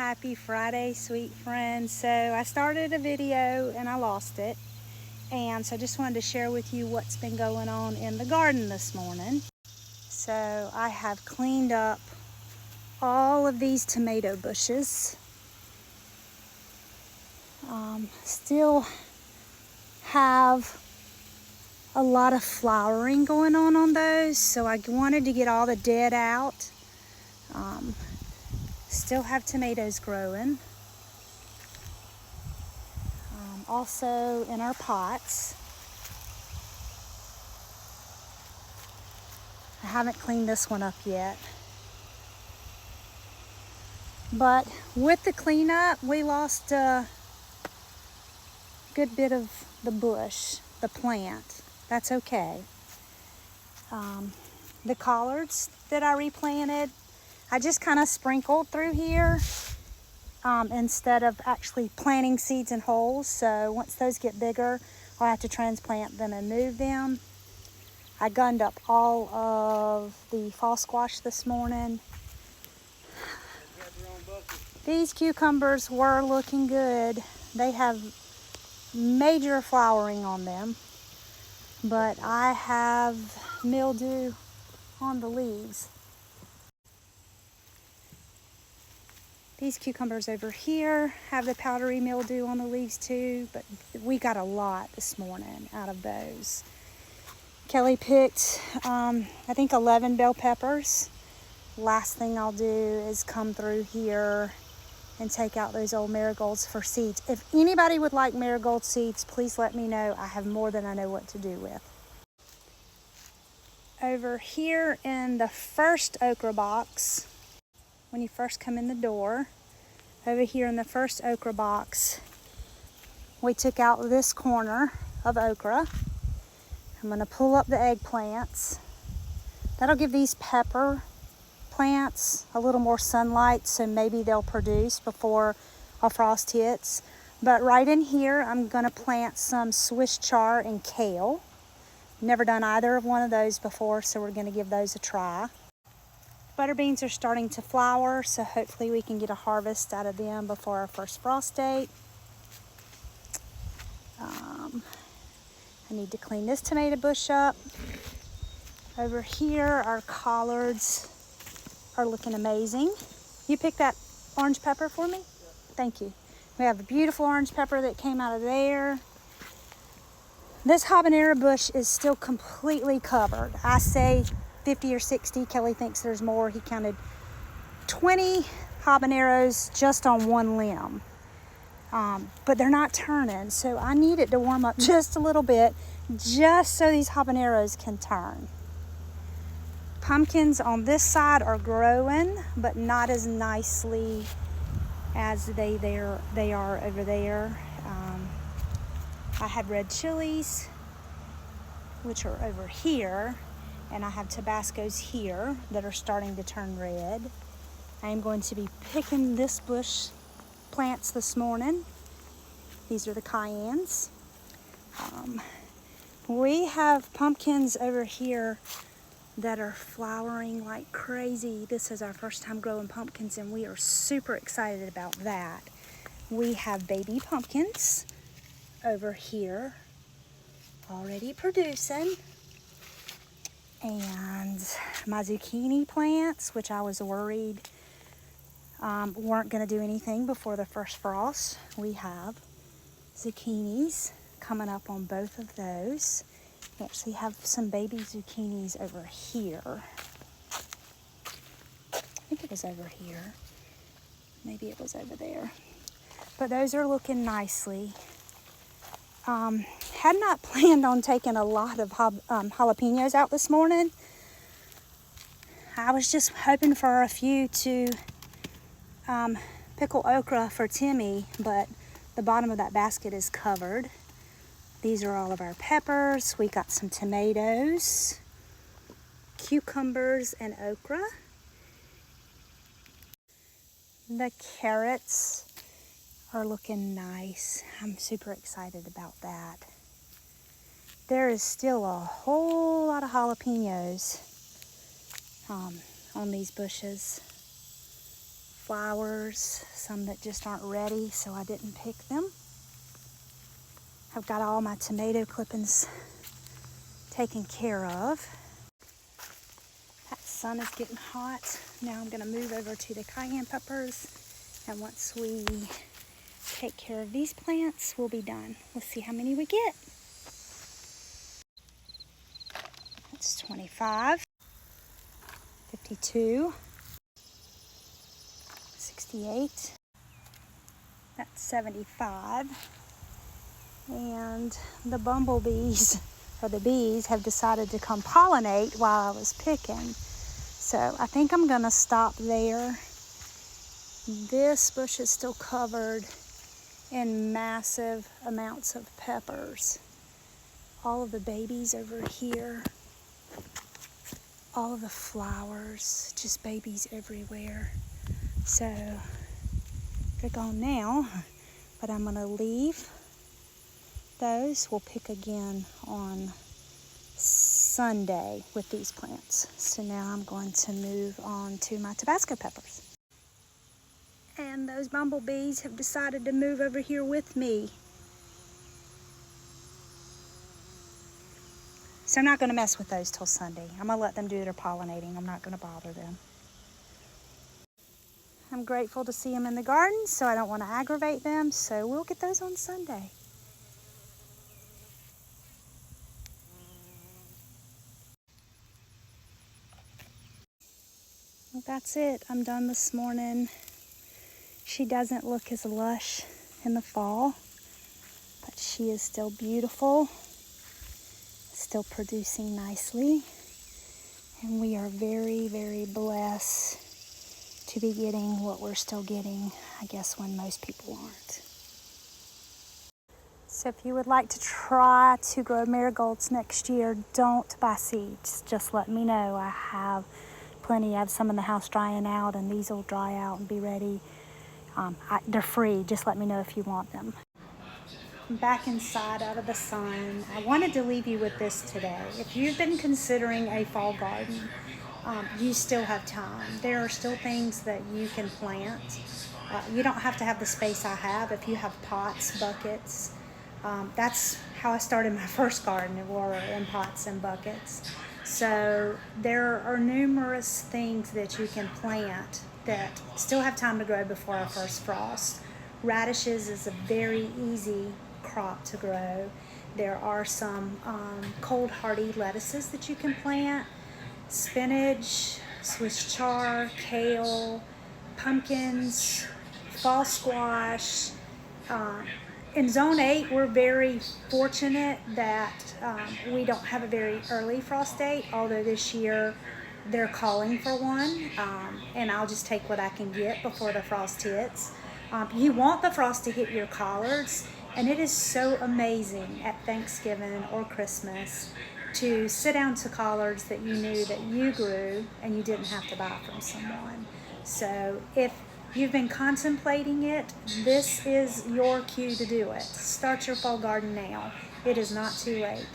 Happy Friday, sweet friends. So I started a video and I lost it. And so I just wanted to share with you what's been going on in the garden this morning. So I have cleaned up all of these tomato bushes. Still have a lot of flowering going on those, so I wanted to get all the dead out. Still have tomatoes growing. Also in our pots. I haven't cleaned this one up yet. But with the cleanup, we lost a good bit of the bush, the plant. That's okay. The collards that I replanted, I just kind of sprinkled through here instead of actually planting seeds in holes. So once those get bigger, I'll have to transplant them and move them. I gunned up all of the fall squash this morning. These cucumbers were looking good. They have major flowering on them, but I have mildew on the leaves. These cucumbers over here have the powdery mildew on the leaves too, but we got a lot this morning out of those. Kelly picked, I think 11 bell peppers. Last thing I'll do is come through here and take out those old marigolds for seeds. If anybody would like marigold seeds, please let me know. I have more than I know what to do with. Over here in the first okra box, when you first come in the door, over here in the first okra box, we took out this corner of okra. I'm gonna pull up the eggplants. That'll give these pepper plants a little more sunlight, so maybe they'll produce before a frost hits. But right in here, I'm gonna plant some Swiss chard and kale. Never done either of one of those before, so we're gonna give those a try. Butter beans are starting to flower, so hopefully we can get a harvest out of them before our first frost date. I need to clean this tomato bush up. Over here, our collards are looking amazing. You picked that orange pepper for me? Thank you. We have a beautiful orange pepper that came out of there. This habanero bush is still completely covered. I say 50 or 60. Kelly thinks there's more. He counted 20 habaneros just on one limb. But they're not turning, so I need it to warm up just a little bit, just so these habaneros can turn. Pumpkins on this side are growing, but not as nicely as they are over there. I have red chilies, which are over here, and I have Tabascos here that are starting to turn red. I am going to be picking this bush plants this morning. These are the cayennes. We have pumpkins over here that are flowering like crazy. This is our first time growing pumpkins, and we are super excited about that. We have baby pumpkins over here already producing, and my zucchini plants, which I was worried weren't going to do anything before the first frost. We have zucchinis coming up on both of those. We actually have some baby zucchinis over here. I think it was over here. Maybe it was over there. But those are looking nicely. Had not planned on taking a lot of jalapenos out this morning. I was just hoping for a few to pickle okra for Timmy, but the bottom of that basket is covered. These are all of our peppers. We got some tomatoes, cucumbers, and okra. The carrots are looking nice. I'm super excited about that. There is still a whole lot of jalapenos on these bushes. flowers, some that just aren't ready, so I didn't pick them. I've got all my tomato clippings taken care of. That sun is getting hot. Now I'm gonna move over to the cayenne peppers, and once we take care of these plants, we'll be done. Let's see how many we get. That's 25, 52, 68, that's 75, and the bumblebees, or the bees, have decided to come pollinate while I was picking. So I think I'm gonna stop there. This bush is still covered in massive amounts of peppers. All of the babies over here, all of the flowers, just babies everywhere. So they're gone now, but I'm gonna leave those. We'll pick again on Sunday with these plants. So now I'm going to move on to my Tabasco peppers. And those bumblebees have decided to move over here with me. So I'm not going to mess with those till Sunday. I'm going to let them do their pollinating. I'm not going to bother them. I'm grateful to see them in the garden, so I don't want to aggravate them. So we'll get those on Sunday. Well, that's it. I'm done this morning. She doesn't look as lush in the fall, but she is still beautiful, still producing nicely, and we are very, very blessed to be getting what we're still getting, I guess, when most people aren't. So if you would like to try to grow marigolds next year, don't buy seeds. Just let me know. I have plenty. I have some in the house drying out, and these will dry out and be ready. They're free. Just let me know if you want them. I'm back inside out of the sun. I wanted to leave you with this today. If you've been considering a fall garden, you still have time. There are still things that you can plant. You don't have to have the space I have. If you have pots, buckets, that's how I started my first garden, were in pots and buckets. So there are numerous things that you can plant that still have time to grow before our first frost. Radishes is a very easy crop to grow. There are some cold hardy lettuces that you can plant. Spinach, Swiss chard, kale, pumpkins, fall squash. In Zone 8, we're very fortunate that we don't have a very early frost date, although this year they're calling for one, and I'll just take what I can get before the frost hits. You want the frost to hit your collards, and it is so amazing at Thanksgiving or Christmas to sit down to collards that you knew that you grew and you didn't have to buy from someone. So if you've been contemplating it, this is your cue to do it. Start your fall garden now. It is not too late.